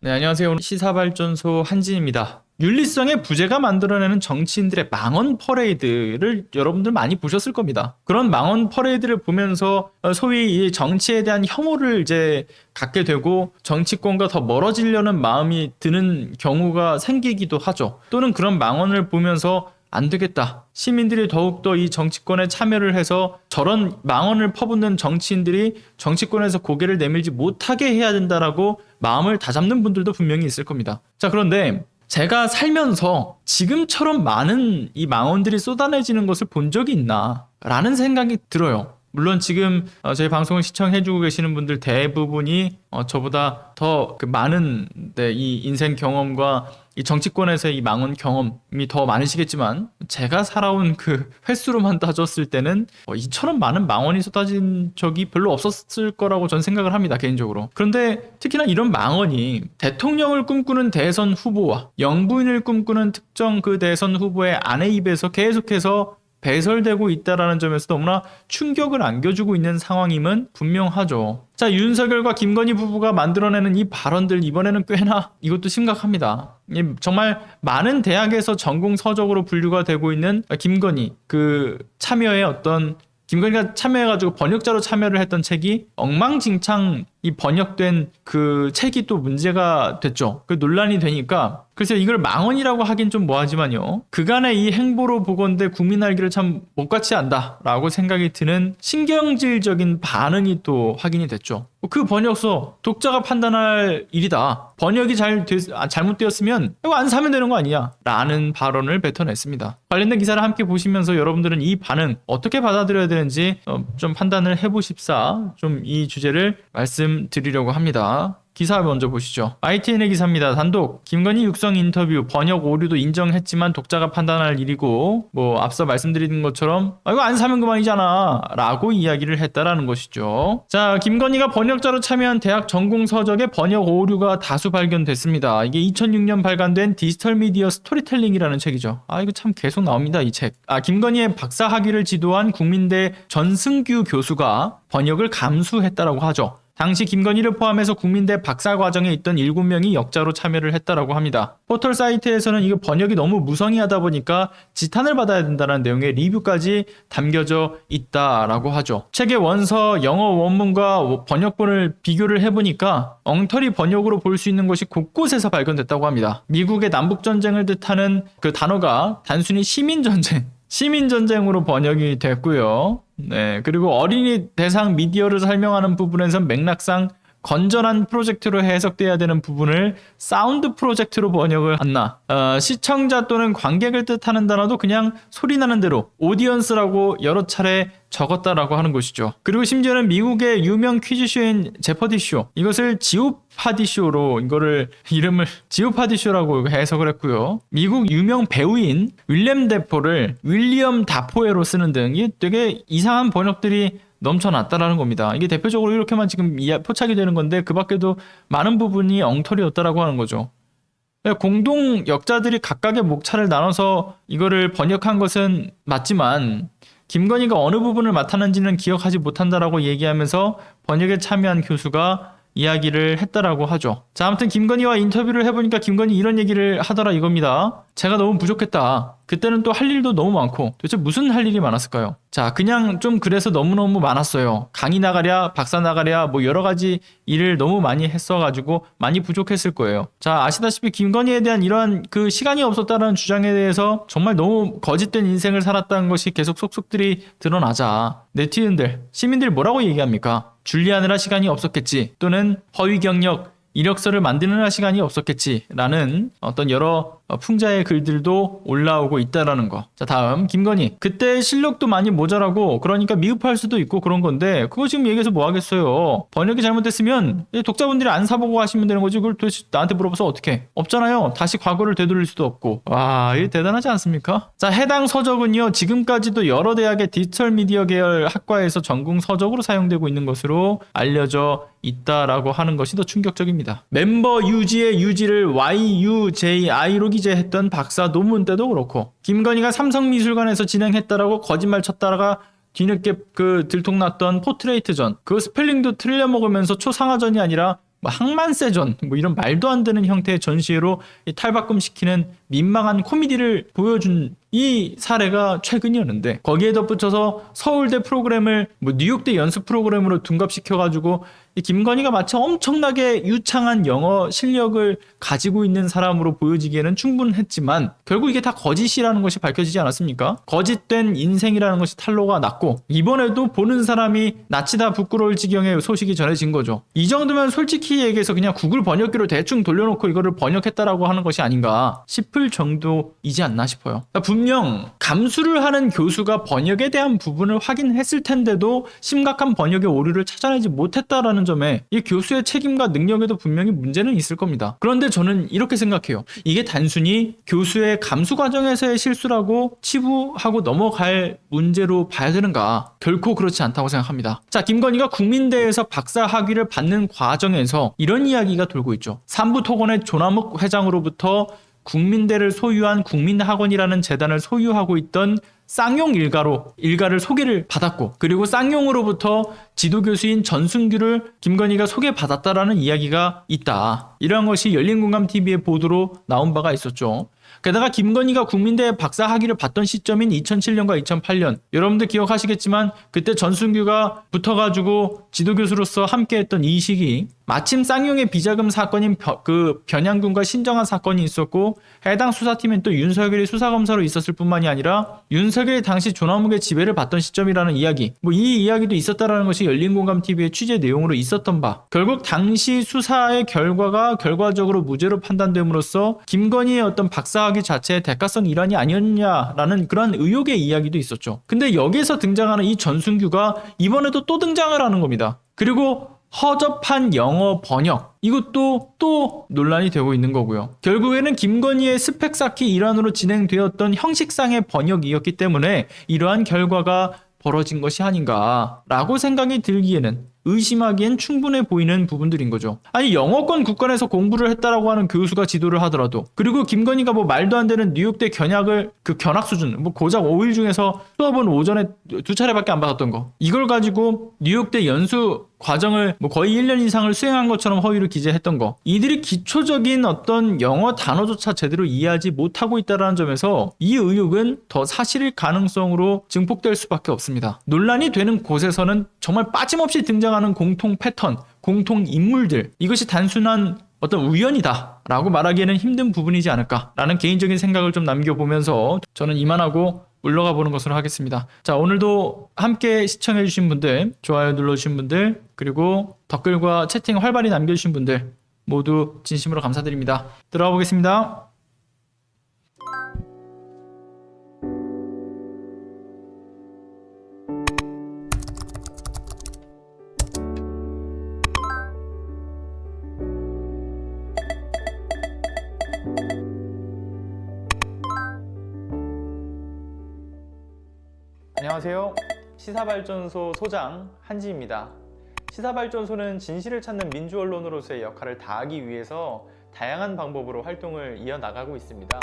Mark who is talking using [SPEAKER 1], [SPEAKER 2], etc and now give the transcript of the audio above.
[SPEAKER 1] 네, 안녕하세요. 오늘 시사발전소 한진입니다. 윤리성의 부재가 만들어내는 정치인들의 망언 퍼레이드를 여러분들 많이 보셨을 겁니다. 그런 망언 퍼레이드를 보면서 소위 이 정치에 대한 혐오를 이제 갖게 되고 정치권과 더 멀어지려는 마음이 드는 경우가 생기기도 하죠. 또는 그런 망언을 보면서 안 되겠다. 시민들이 더욱더 이 정치권에 참여를 해서 저런 망언을 퍼붓는 정치인들이 정치권에서 고개를 내밀지 못하게 해야 된다라고 마음을 다잡는 분들도 분명히 있을 겁니다. 자, 그런데 제가 살면서 지금처럼 많은 이 망언들이 쏟아내지는 것을 본 적이 있나? 라는 생각이 들어요. 물론 지금 저희 방송을 시청해주고 계시는 분들 대부분이 저보다 더 많은 이 인생 경험과 이 정치권에서의 이 망언 경험이 더 많으시겠지만 제가 살아온 그 횟수로만 따졌을 때는 이처럼 많은 망언이 쏟아진 적이 별로 없었을 거라고 전 생각을 합니다, 개인적으로. 그런데 특히나 이런 망언이 대통령을 꿈꾸는 대선 후보와 영부인을 꿈꾸는 특정 그 대선 후보의 아내 입에서 계속해서 배설되고 있다는 점에서 너무나 충격을 안겨주고 있는 상황임은 분명하죠. 자, 윤석열과 김건희 부부가 만들어내는 이 발언들 이번에는 꽤나 이것도 심각합니다. 정말 많은 대학에서 전공 서적으로 분류가 되고 있는 김건희 참여의 김건희가 참여해가지고 번역자로 참여를 했던 책이 엉망진창 이 번역된 그 책이 또 문제가 됐죠. 그 논란이 되니까 그래서 이걸 망언이라고 하긴 좀 뭐하지만요. 그간의 이 행보로 보건대 국민 알기를 참 못같이 한다라고 생각이 드는 신경질적인 반응이 또 확인이 됐죠. 그 번역서 독자가 판단할 일이다. 번역이 잘못되었으면 이거 안 사면 되는 거 아니야? 라는 발언을 뱉어냈습니다. 관련된 기사를 함께 보시면서 여러분들은 이 반응 어떻게 받아들여야 되는지 좀 판단을 해보십사 좀 이 주제를 말씀드리려고 합니다. 기사 먼저 보시죠. ITN의 기사입니다. 단독 김건희 육성 인터뷰 번역 오류도 인정했지만 독자가 판단할 일이고 앞서 말씀드린 것처럼 이거 안 사면 그만이잖아 라고 이야기를 했다라는 것이죠. 자, 김건희가 번역자로 참여한 대학 전공 서적에 번역 오류가 다수 발견됐습니다. 이게 2006년 발간된 디지털 미디어 스토리텔링이라는 책이죠. 이거 참 계속 나옵니다, 이 책. 김건희의 박사 학위를 지도한 국민대 전승규 교수가 번역을 감수했다라고 하죠. 당시 김건희를 포함해서 국민대 박사과정에 있던 7명이 역자로 참여를 했다라고 합니다. 포털 사이트에서는 이거 번역이 너무 무성의하다 보니까 지탄을 받아야 된다는 내용의 리뷰까지 담겨져 있다라고 하죠. 책의 원서 영어 원문과 번역본을 비교를 해보니까 엉터리 번역으로 볼 수 있는 것이 곳곳에서 발견됐다고 합니다. 미국의 남북전쟁을 뜻하는 그 단어가 단순히 시민전쟁으로 번역이 됐고요. 네, 그리고 어린이 대상 미디어를 설명하는 부분에선 맥락상 건전한 프로젝트로 해석돼야 되는 부분을 사운드 프로젝트로 번역을 했나. 시청자 또는 관객을 뜻하는 단어도 그냥 소리나는 대로 오디언스라고 여러 차례 적었다라고 하는 것이죠. 그리고 심지어는 미국의 유명 퀴즈쇼인 제퍼디쇼, 이것을 지오파디쇼로 이름을 지오파디쇼라고 해석을 했고요. 미국 유명 배우인 윌리엄 다포에로 쓰는 등 이게 되게 이상한 번역들이 넘쳐났다라는 겁니다. 이게 대표적으로 이렇게만 지금 포착이 되는 건데 그 밖에도 많은 부분이 엉터리였다라고 하는 거죠. 공동 역자들이 각각의 목차를 나눠서 이거를 번역한 것은 맞지만 김건희가 어느 부분을 맡았는지는 기억하지 못한다라고 얘기하면서 번역에 참여한 교수가 이야기를 했다라고 하죠. 자, 아무튼 김건희와 인터뷰를 해보니까 김건희 이런 얘기를 하더라 이겁니다. 제가 너무 부족했다. 그때는 또 할 일도 너무 많고 도대체 무슨 할 일이 많았을까요? 자, 그냥 좀 그래서 너무너무 많았어요. 강의 나가랴, 박사 나가랴 여러 가지 일을 너무 많이 했어가지고 많이 부족했을 거예요. 자, 아시다시피 김건희에 대한 이러한 그 시간이 없었다는 주장에 대해서 정말 너무 거짓된 인생을 살았다는 것이 계속 속속들이 드러나자 네티즌들, 시민들이 뭐라고 얘기합니까? 준비하느라 시간이 없었겠지, 또는 허위 경력, 이력서를 만드느라 시간이 없었겠지라는 어떤 여러 풍자의 글들도 올라오고 있다라는 거. 자, 다음 김건희. 그때 실력도 많이 모자라고 그러니까 미흡할 수도 있고 그런 건데 그거 지금 얘기해서 뭐 하겠어요. 번역이 잘못됐으면 독자분들이 안 사보고 하시면 되는 거지. 그걸 도대체 나한테 물어봐서 어떡해. 없잖아요. 다시 과거를 되돌릴 수도 없고. 와, 이게 대단하지 않습니까? 자, 해당 서적은요, 지금까지도 여러 대학의 디지털 미디어 계열 학과에서 전공 서적으로 사용되고 있는 것으로 알려져 있다라고 하는 것이 더 충격적입니다. 멤버 유지의 유지를 YUJI로 기재했던 박사 논문 때도 그렇고, 김건희가 삼성미술관에서 진행했다라고 거짓말 쳤다가 뒤늦게 들통났던 포트레이트전, 그 스펠링도 틀려먹으면서 초상화전이 아니라 뭐 항만세전 뭐 이런 말도 안 되는 형태의 전시회로 탈바꿈시키는 민망한 코미디를 보여준 이 사례가 최근이었는데, 거기에 덧붙여서 서울대 프로그램을 뭐 뉴욕대 연습 프로그램으로 둔갑시켜가지고 이 김건희가 마치 엄청나게 유창한 영어 실력을 가지고 있는 사람으로 보여지기에는 충분했지만 결국 이게 다 거짓이라는 것이 밝혀지지 않았습니까? 거짓된 인생이라는 것이 탄로가 났고, 이번에도 보는 사람이 낯이 다 부끄러울 지경의 소식이 전해진 거죠. 이 정도면 솔직히 얘기해서 그냥 구글 번역기로 대충 돌려놓고 이거를 번역했다라고 하는 것이 아닌가 싶을 정도이지 않나 싶어요. 그러니까 분명 감수를 하는 교수가 번역에 대한 부분을 확인했을 텐데도 심각한 번역의 오류를 찾아내지 못했다라는 점에 이 교수의 책임과 능력에도 분명히 문제는 있을 겁니다. 그런데 저는 이렇게 생각해요. 이게 단순히 교수의 감수 과정에서의 실수라고 치부하고 넘어갈 문제로 봐야 되는가? 결코 그렇지 않다고 생각합니다. 자, 김건희가 국민대에서 박사 학위를 받는 과정에서 이런 이야기가 돌고 있죠. 삼부토건의 조남욱 회장으로부터 국민대를 소유한 국민학원이라는 재단을 소유하고 있던 쌍용 일가를 소개를 받았고, 그리고 쌍용으로부터 지도교수인 전순규를 김건희가 소개받았다라는 이야기가 있다. 이러한 것이 열린공감TV의 보도로 나온 바가 있었죠. 게다가 김건희가 국민대 박사 학위를 받던 시점인 2007년과 2008년, 여러분들 기억하시겠지만 그때 전순규가 붙어가지고 지도교수로서 함께했던 이 시기, 마침 쌍용의 비자금 사건인 변양군과 신정한 사건이 있었고, 해당 수사팀엔 또 윤석열이 수사검사로 있었을 뿐만이 아니라 윤석열이 당시 조남욱의 지배를 받던 시점이라는 이야기, 이 이야기도 있었다라는 것이 열린공감TV의 취재 내용으로 있었던 바, 결국 당시 수사의 결과가 결과적으로 무죄로 판단됨으로써 김건희의 어떤 박사학위 자체의 대가성 일환이 아니었냐라는 그런 의혹의 이야기도 있었죠. 근데 여기에서 등장하는 이 전순규가 이번에도 또 등장을 하는 겁니다. 그리고 허접한 영어 번역, 이것도 또 논란이 되고 있는 거고요. 결국에는 김건희의 스펙 쌓기 일환으로 진행되었던 형식상의 번역이었기 때문에 이러한 결과가 벌어진 것이 아닌가라고 생각이 들기에는, 의심하기엔 충분해 보이는 부분들인 거죠. 아니, 영어권 국관에서 공부를 했다라고 하는 교수가 지도를 하더라도, 그리고 김건희가 뭐 말도 안 되는 뉴욕대 견학 수준, 고작 5일 중에서 수업은 오전에 2차례밖에 안 받았던 거, 이걸 가지고 뉴욕대 연수 과정을 거의 1년 이상을 수행한 것처럼 허위로 기재했던 거, 이들이 기초적인 어떤 영어 단어조차 제대로 이해하지 못하고 있다는 점에서 이 의혹은 더 사실일 가능성으로 증폭될 수밖에 없습니다. 논란이 되는 곳에서는 정말 빠짐없이 등장하는 공통 패턴, 공통 인물들, 이것이 단순한 어떤 우연이다 라고 말하기에는 힘든 부분이지 않을까라는 개인적인 생각을 좀 남겨보면서 저는 이만하고 물러가 보는 것으로 하겠습니다. 자, 오늘도 함께 시청해주신 분들, 좋아요 눌러주신 분들, 그리고 댓글과 채팅 활발히 남겨주신 분들 모두 진심으로 감사드립니다. 들어가 보겠습니다. 안녕하세요. 시사발전소 소장 한지입니다. 시사발전소는 진실을 찾는 민주언론으로서의 역할을 다하기 위해서 다양한 방법으로 활동을 이어나가고 있습니다.